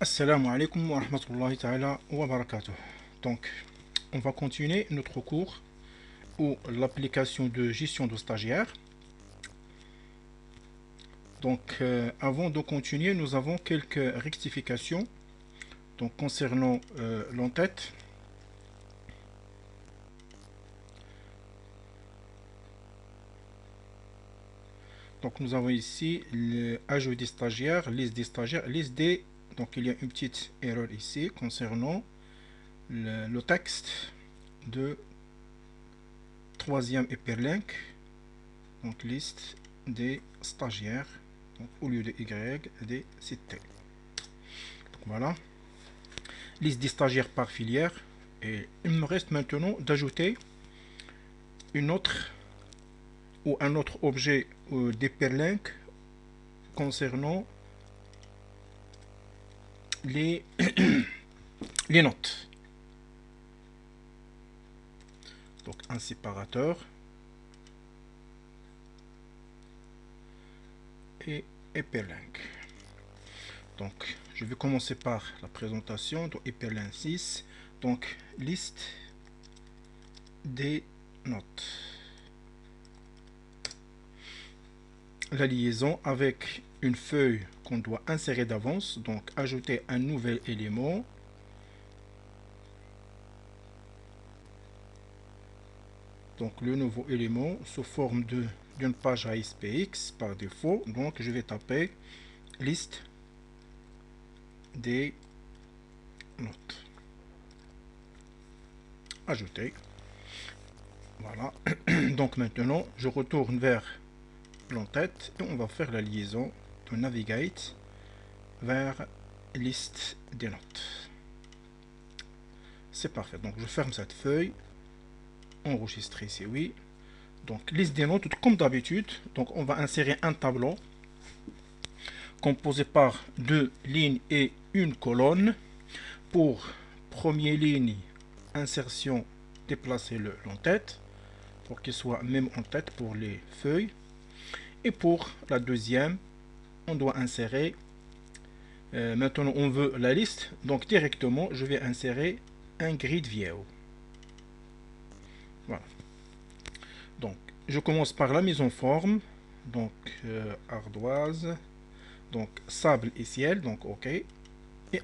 Assalamu alaikum wa rahmatullahi ta'ala wa barakatuh. Donc, on va continuer notre cours ou l'application de gestion de stagiaires. Donc, avant de continuer, nous avons quelques rectifications donc, concernant l'entête. Donc, nous avons ici l'ajout des stagiaires, liste des stagiaires, liste des. Donc, il y a une petite erreur ici concernant le texte de troisième hyperlink. Donc, liste des stagiaires. Donc, au lieu de Y, des CT. Donc, voilà. Liste des stagiaires par filière. Et il me reste maintenant d'ajouter une autre ou un autre objet d'hyperlink concernant les, les notes. Donc un séparateur et hyperlink. Donc je vais commencer par la présentation de hyperlink 6. Donc liste des notes. La liaison avec une feuille qu'on doit insérer d'avance, donc ajouter un nouvel élément. Donc le nouveau élément sous forme d'une page ASPX par défaut. Donc je vais taper liste des notes. Ajouter. Voilà. Donc maintenant je retourne vers l'entête et on va faire la liaison de navigate vers liste des notes. C'est parfait. Donc je ferme cette feuille. Enregistrer ici, oui. Donc liste des notes comme d'habitude. Donc on va insérer un tableau composé par deux lignes et une colonne. Pour première ligne, insertion, déplacer l'entête pour qu'il soit même en tête pour les feuilles. Et pour la deuxième, on doit insérer, maintenant on veut la liste, donc directement je vais insérer un grid view. Voilà. Donc je commence par la mise en forme, donc ardoise, donc sable et ciel, donc ok. Et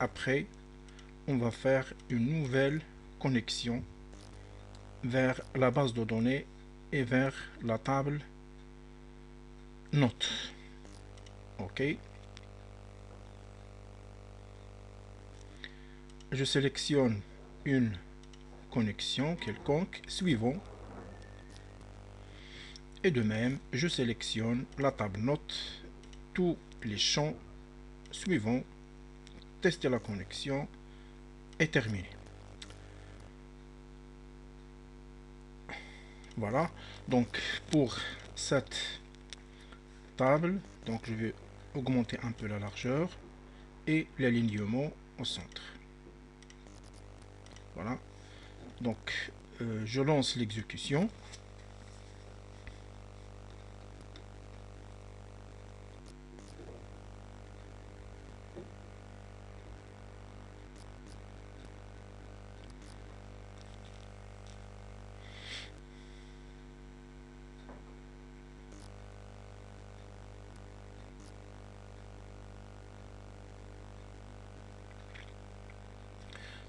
après, on va faire une nouvelle connexion vers la base de données et vers la table notes. Ok. Je sélectionne une connexion quelconque suivant. Et de même, je sélectionne la table notes, tous les champs suivants, tester la connexion et terminer. Voilà. Donc pour cette table, donc je vais augmenter un peu la largeur et l'alignement au centre. Voilà. Donc je lance l'exécution.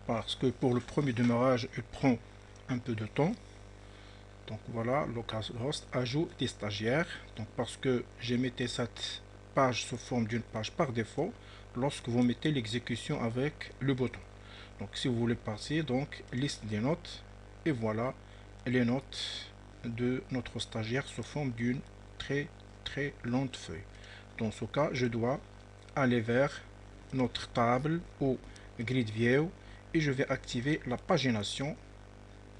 Parce que pour le premier démarrage, il prend un peu de temps. Donc voilà, localhost, ajout des stagiaires. Donc parce que j'ai mis cette page sous forme d'une page par défaut lorsque vous mettez l'exécution avec le bouton. Donc si vous voulez passer, donc liste des notes et voilà les notes de notre stagiaire sous forme d'une très longue feuille. Dans ce cas, je dois aller vers notre table ou grid view et je vais activer la pagination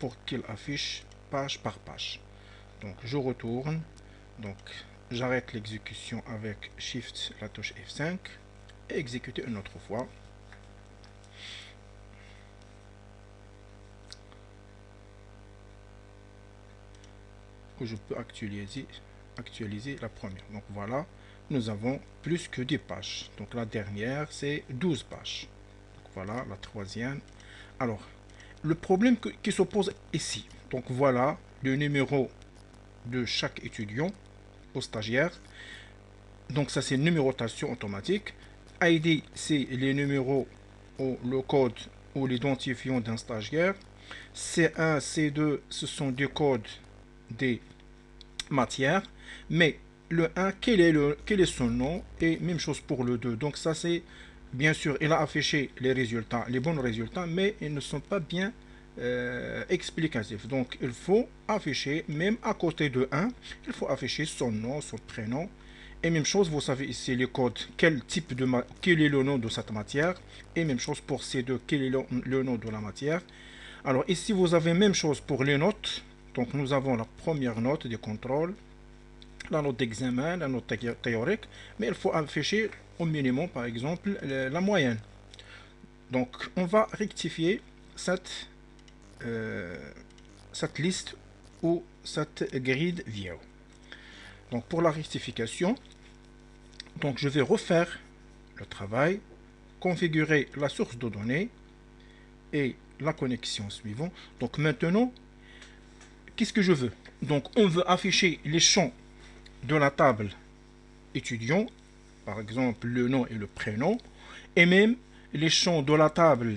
pour qu'il affiche page par page. Donc je retourne, donc j'arrête l'exécution avec Shift, la touche F5 et exécuter une autre fois. Que je peux actualiser la première. Donc voilà, nous avons plus que 10 pages. Donc la dernière, c'est 12 pages. voilà la troisième. Alors, le problème qui se pose ici. Donc voilà le numéro de chaque étudiant au stagiaire. Donc ça c'est numérotation automatique. ID c'est les numéros ou le code ou l'identifiant d'un stagiaire. C1, C2 ce sont des codes des matières. Mais le 1, quel est son nom? Et même chose pour le 2. Donc ça c'est bien sûr, il a affiché les résultats, les bons résultats, mais ils ne sont pas bien explicatifs. Donc il faut afficher, même à côté de 1, il faut afficher son nom, son prénom. Et même chose, vous savez ici les codes, quel est le nom de cette matière. Et même chose pour C2, quel est le nom de la matière. Alors ici, vous avez même chose pour les notes. Donc nous avons la première note des contrôles, la note d'examen, la note théorique, mais il faut afficher au minimum, par exemple, la moyenne. Donc on va rectifier cette liste ou cette grille vieille. Donc pour la rectification, donc je vais refaire le travail, configurer la source de données et la connexion suivante. Donc maintenant, qu'est-ce que je veux? Donc on veut afficher les champs de la table étudiant, par exemple le nom et le prénom, et même les champs de la table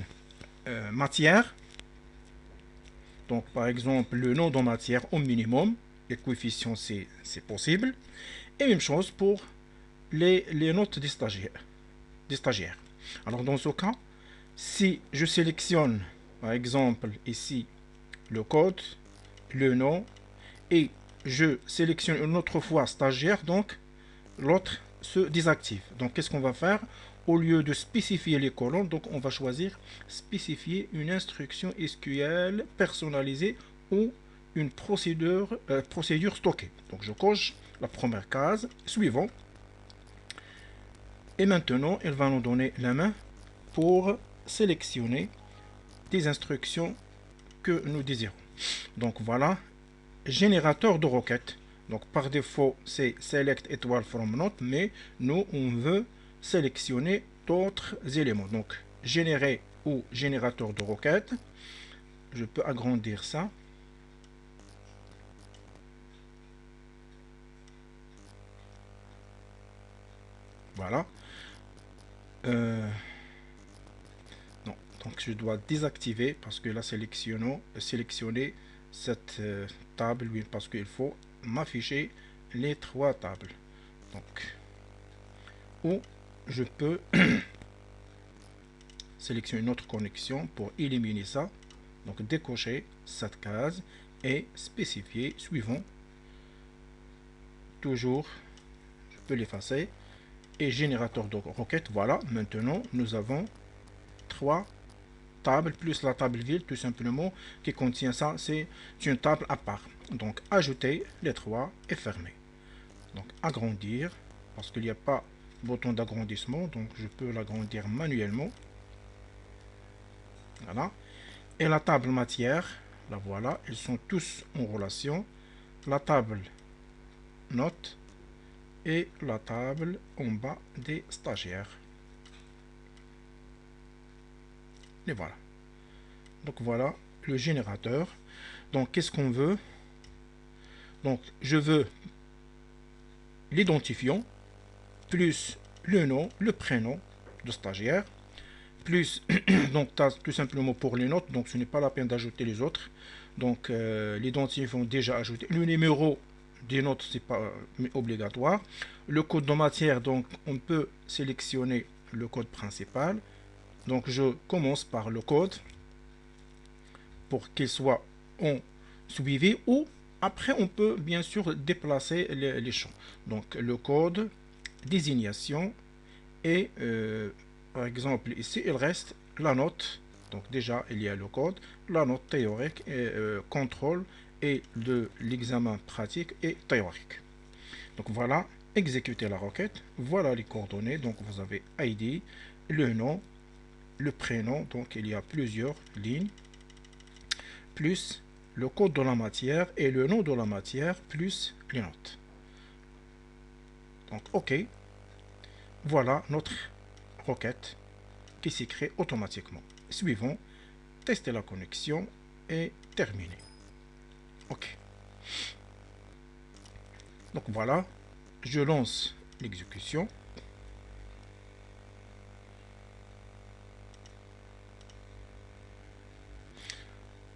matière. Donc par exemple le nom de matière au minimum, les coefficients c'est possible. Et même chose pour les notes des stagiaires. Alors dans ce cas, si je sélectionne par exemple ici le code, le nom, et je sélectionne une autre fois stagiaire, donc l'autre se désactive. Donc qu'est-ce qu'on va faire? Au lieu de spécifier les colonnes, donc on va choisir spécifier une instruction SQL personnalisée ou une procédure stockée. Donc je coche la première case, suivant. Et maintenant, elle va nous donner la main pour sélectionner des instructions que nous désirons. Donc voilà, générateur de requêtes. Donc par défaut, c'est select étoile from note, mais nous, on veut sélectionner d'autres éléments. Donc générer ou générateur de requêtes. Je peux agrandir ça. Voilà. Non, donc je dois désactiver parce que là sélectionner cette table, oui, parce qu'il faut m'afficher les trois tables. Donc, ou je peux sélectionner une autre connexion pour éliminer ça. Donc décocher cette case et spécifier suivant. Toujours, je peux l'effacer. Et générateur de requête, voilà, maintenant nous avons trois tables plus la table vide tout simplement qui contient ça, c'est une table à part. Donc ajouter les trois et fermer. Donc agrandir, parce qu'il n'y a pas bouton d'agrandissement, donc je peux l'agrandir manuellement. Voilà. Et la table matière, la voilà, ils sont tous en relation. La table note et la table en bas des stagiaires. Et voilà. Donc voilà le générateur. Donc qu'est-ce qu'on veut? Donc je veux l'identifiant plus le nom, le prénom de stagiaire, plus donc tout simplement pour les notes, donc ce n'est pas la peine d'ajouter les autres. Donc l'identifiant déjà ajouté, le numéro des notes c'est pas obligatoire. Le code de matière, donc on peut sélectionner le code principal. Donc je commence par le code pour qu'il soit en suivi, ou après on peut bien sûr déplacer les champs. Donc le code, désignation, et par exemple ici il reste la note. Donc déjà il y a le code, la note théorique et contrôle et de l'examen pratique et théorique. Donc voilà, exécuter la requête, voilà les coordonnées. Donc vous avez ID, le nom, le prénom, donc il y a plusieurs lignes, plus le code de la matière et le nom de la matière, plus les notes. Donc OK, voilà notre requête qui s'est créé automatiquement. Suivant, tester la connexion et terminer. OK. Donc voilà, je lance l'exécution.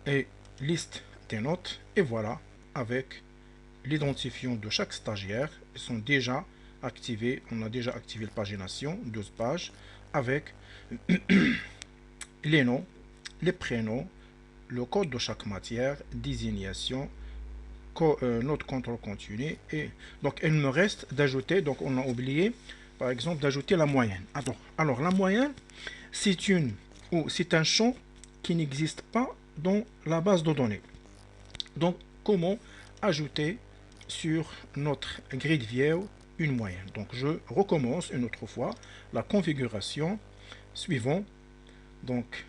Et liste des notes, et voilà, avec l'identifiant de chaque stagiaire, ils sont déjà activés. On a déjà activé la pagination, 12 pages, avec les noms, les prénoms, le code de chaque matière, désignation, note contrôle continu. Et donc il me reste d'ajouter, donc on a oublié par exemple d'ajouter la moyenne. Alors la moyenne, c'est un champ qui n'existe pas dans la base de données. Donc comment ajouter sur notre grid view une moyenne? Donc je recommence une autre fois la configuration, suivant, donc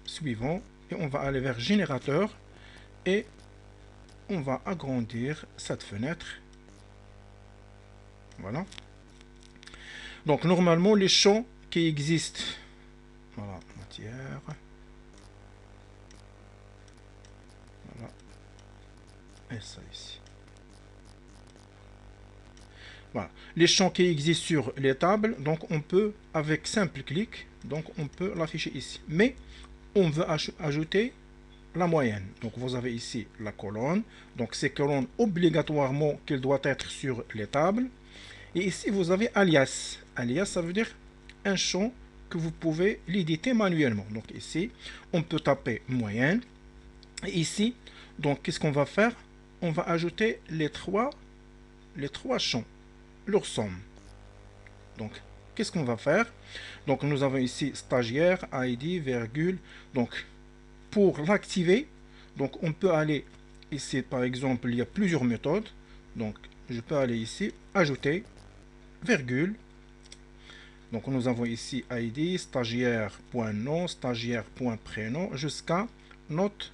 suivant, et on va aller vers générateur et on va agrandir cette fenêtre. Voilà. Donc normalement les champs qui existent, voilà, matière, voilà, et ça ici. Voilà. Les champs qui existent sur les tables, donc on peut, avec simple clic, donc on peut l'afficher ici. Mais on veut ajouter la moyenne. Donc vous avez ici la colonne. Donc ces colonnes, obligatoirement, qu'elles doivent être sur les tables. Et ici, vous avez alias. Alias, ça veut dire un champ que vous pouvez l'éditer manuellement. Donc ici, on peut taper moyenne. Et ici, donc qu'est-ce qu'on va faire? On va ajouter les trois champs, leur somme. Donc, qu'est-ce qu'on va faire? Donc, nous avons ici stagiaire, ID, virgule. Donc, pour l'activer, donc on peut aller ici, par exemple, il y a plusieurs méthodes. Donc, je peux aller ici, ajouter, virgule. Donc, nous avons ici ID, stagiaire.nom, stagiaire.prénom, jusqu'à note.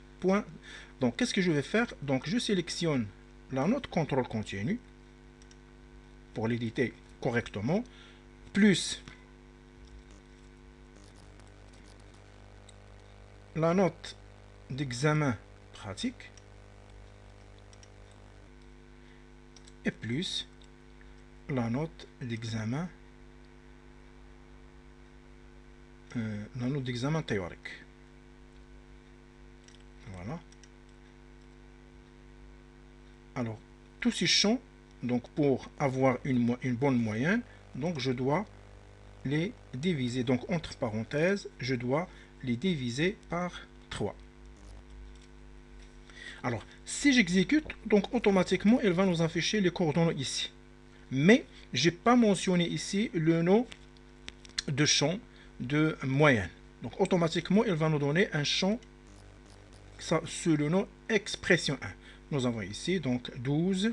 Donc, qu'est-ce que je vais faire? Donc, je sélectionne la note contrôle continu pour l'éditer correctement, plus la note d'examen pratique et plus la note d'examen théorique. Voilà. Alors, tous ces champs, donc pour avoir une bonne moyenne, donc je dois les diviser. Donc, entre parenthèses, je dois les diviser par 3. Alors, si j'exécute, donc automatiquement, il va nous afficher les coordonnées ici. Mais, je n'ai pas mentionné ici le nom de champ de moyenne. Donc, automatiquement, il va nous donner un champ sur le nom expression 1. Nous avons ici, donc, 12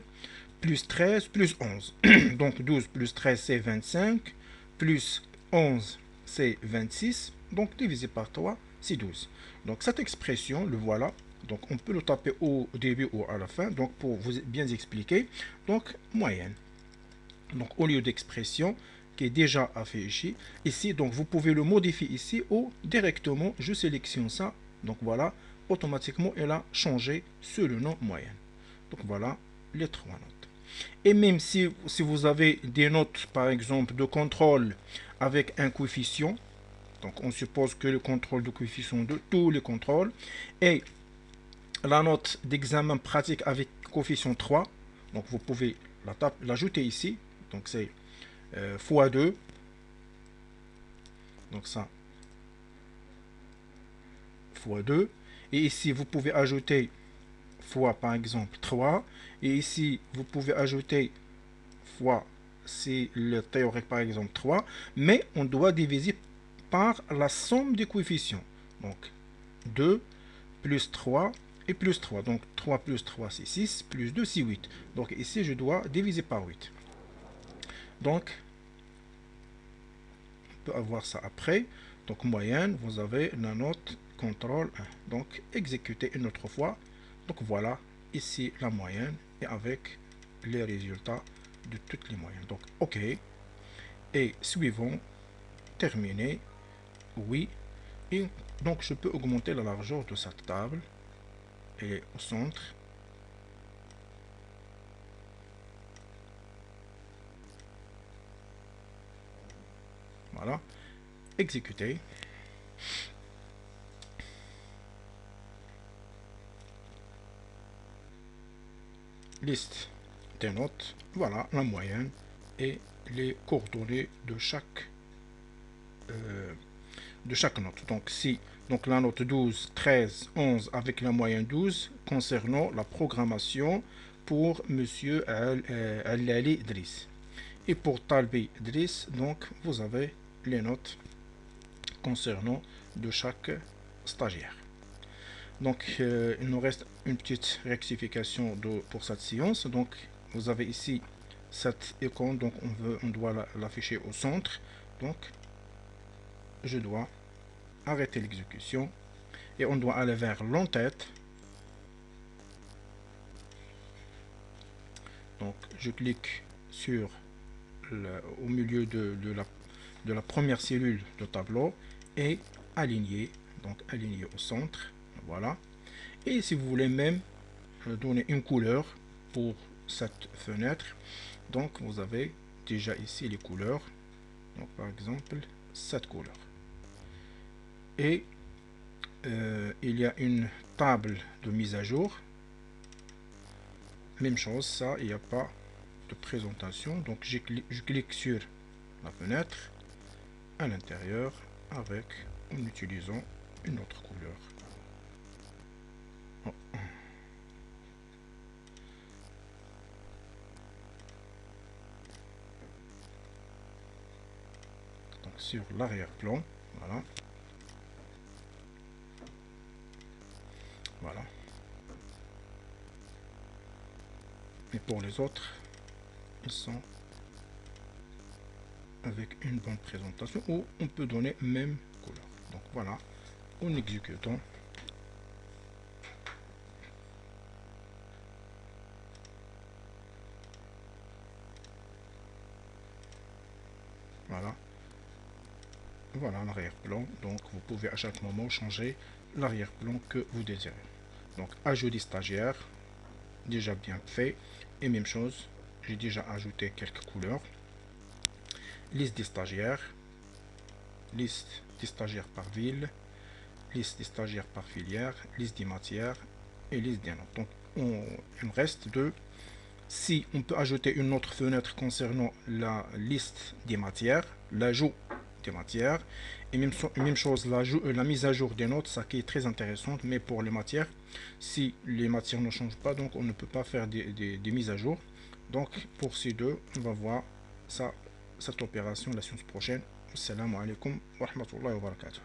plus 13 plus 11. Donc, 12 plus 13, c'est 25. Plus 11, c'est 26. Donc, divisé par 3, c'est 12. Donc, cette expression, le voilà. Donc, on peut le taper au début ou à la fin. Donc, pour vous bien expliquer. Donc, moyenne. Donc, au lieu d'expression qui est déjà affiché ici. Donc, vous pouvez le modifier ici ou directement, je sélectionne ça. Donc, voilà. Automatiquement, elle a changé sur le nom moyenne. Donc, voilà les 3 notes. Et même si vous avez des notes, par exemple, de contrôle avec un coefficient, donc on suppose que le contrôle de coefficient de tous les contrôles, et la note d'examen pratique avec coefficient 3, donc vous pouvez l'ajouter ici, donc c'est x2, donc ça, x2, et ici vous pouvez ajouter fois par exemple 3, et ici vous pouvez ajouter fois, c'est le théorique par exemple 3, mais on doit diviser par la somme des coefficients. Donc 2 plus 3 et plus 3. Donc 3 plus 3 c'est 6, plus 2 c'est 8. Donc ici je dois diviser par 8. Donc on peut avoir ça après. Donc moyenne, vous avez la note contrôle 1. Donc exécuter une autre fois. Donc voilà, ici la moyenne et avec les résultats de toutes les moyennes. Donc OK. Et suivant, terminé. oui. Et donc je peux augmenter la largeur de cette table. Et au centre. Voilà. Exécuter. Liste des notes. Voilà la moyenne et les coordonnées de chaque note. Donc si donc la note 12, 13, 11 avec la moyenne 12 concernant la programmation pour Monsieur Al-Ali Idriss. Et pour Talbi Idriss, donc vous avez les notes concernant de chaque stagiaire. Donc il nous reste une petite rectification pour cette séance. Donc vous avez ici cette icône, donc on doit l'afficher au centre. Donc je dois arrêter l'exécution et on doit aller vers l'entête. Donc je clique sur au milieu de la première cellule de tableau et aligner, donc aligner au centre. Voilà. Et si vous voulez même donner une couleur pour cette fenêtre, donc vous avez déjà ici les couleurs. Donc par exemple cette couleur. Et il y a une table de mise à jour. Même chose, ça, il n'y a pas de présentation. Donc je clique sur la fenêtre à l'intérieur avec en utilisant une autre couleur. Oh. Donc sur l'arrière-plan, voilà. Voilà. Et pour les autres, ils sont avec une bonne présentation ou on peut donner même couleur. Donc voilà, en exécutant. Voilà. Voilà l'arrière-plan. Donc vous pouvez à chaque moment changer l'arrière-plan que vous désirez. Donc ajout des stagiaires, déjà bien fait. Et même chose, j'ai déjà ajouté quelques couleurs. Liste des stagiaires, liste des stagiaires par ville, liste des stagiaires par filière, liste des matières et liste des notes. Donc il me reste deux. Si on peut ajouter une autre fenêtre concernant la liste des matières, l'ajout des matières, et même chose, la mise à jour des notes, ça qui est très intéressante, mais pour les matières, si les matières ne changent pas, donc on ne peut pas faire des mises à jour. Donc pour ces deux, on va voir ça, cette opération la séance prochaine. Assalamu alaikum wa rahmatullahi wa barakatuh.